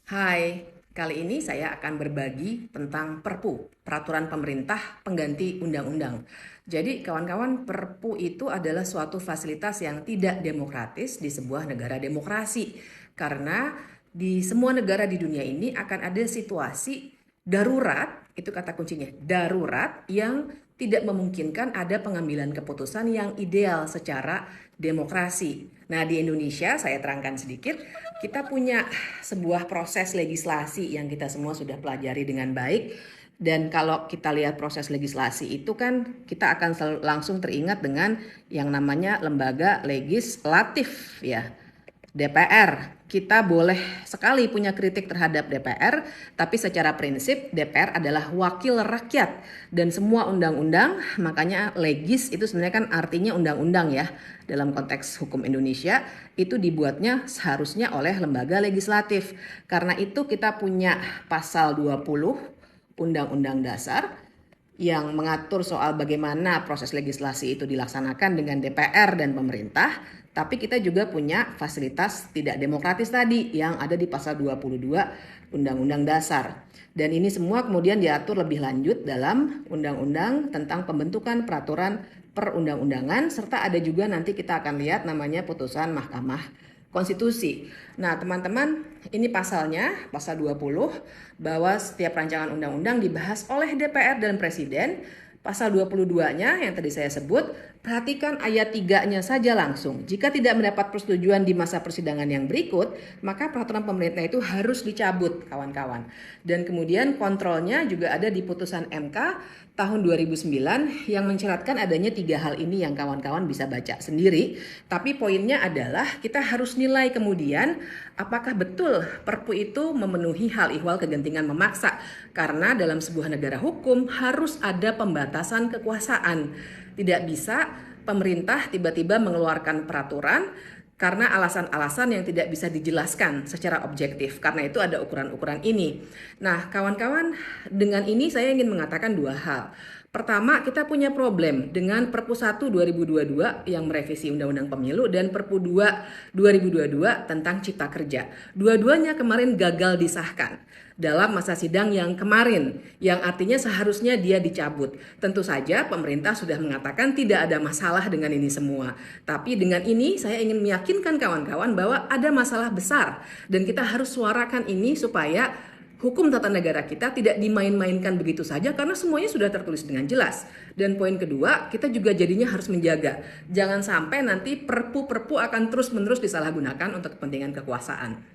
Hai, kali ini saya akan berbagi tentang Perpu, Peraturan Pemerintah Pengganti Undang-Undang. Jadi kawan-kawan, Perpu itu adalah suatu fasilitas yang tidak demokratis di sebuah negara demokrasi. Karena di semua negara di dunia ini akan ada situasi darurat, itu kata kuncinya, darurat yang tidak memungkinkan ada pengambilan keputusan yang ideal secara demokrasi. Nah, di Indonesia, saya terangkan sedikit, kita punya sebuah proses legislasi yang kita semua sudah pelajari dengan baik. Dan kalau kita lihat proses legislasi itu kan kita akan langsung teringat dengan yang namanya lembaga legislatif ya. DPR, kita boleh sekali punya kritik terhadap DPR, tapi secara prinsip DPR adalah wakil rakyat dan semua undang-undang, makanya legis itu sebenarnya kan artinya undang-undang ya. Dalam konteks hukum Indonesia itu dibuatnya seharusnya oleh lembaga legislatif. Karena itu kita punya pasal 20 Undang-Undang Dasar yang mengatur soal bagaimana proses legislasi itu dilaksanakan dengan DPR dan pemerintah, tapi kita juga punya fasilitas tidak demokratis tadi yang ada di pasal 22 Undang-Undang Dasar. Dan ini semua kemudian diatur lebih lanjut dalam Undang-Undang tentang pembentukan peraturan perundang-undangan, serta ada juga nanti kita akan lihat namanya putusan Mahkamah Konstitusi. Nah, teman-teman, ini pasalnya, pasal 20, bahwa setiap rancangan undang-undang dibahas oleh DPR dan Presiden. Pasal 22-nya yang tadi saya sebut, perhatikan ayat 3-nya saja langsung. Jika tidak mendapat persetujuan di masa persidangan yang berikut, maka peraturan pemerintah itu harus dicabut, kawan-kawan. Dan kemudian kontrolnya juga ada di putusan MK tahun 2009 yang mencatatkan adanya 3 hal ini yang kawan-kawan bisa baca sendiri. Tapi poinnya adalah kita harus nilai kemudian apakah betul Perpu itu memenuhi hal ihwal kegentingan memaksa. Karena dalam sebuah negara hukum harus ada pembatasan kekuasaan. Tidak bisa pemerintah tiba-tiba mengeluarkan peraturan karena alasan-alasan yang tidak bisa dijelaskan secara objektif. Karena itu ada ukuran-ukuran ini. Nah, kawan-kawan, dengan ini saya ingin mengatakan 2 hal. Pertama, kita punya problem dengan Perpu 1 2022 yang merevisi Undang-Undang Pemilu dan Perpu 2 2022 tentang Cipta Kerja. Dua-duanya kemarin gagal disahkan dalam masa sidang yang kemarin, yang artinya seharusnya dia dicabut. Tentu saja pemerintah sudah mengatakan tidak ada masalah dengan ini semua. Tapi dengan ini saya ingin meyakinkan kawan-kawan bahwa ada masalah besar dan kita harus suarakan ini supaya hukum tata negara kita tidak dimain-mainkan begitu saja karena semuanya sudah tertulis dengan jelas. Dan poin kedua, kita juga jadinya harus menjaga. Jangan sampai nanti perpu-perpu akan terus-menerus disalahgunakan untuk kepentingan kekuasaan.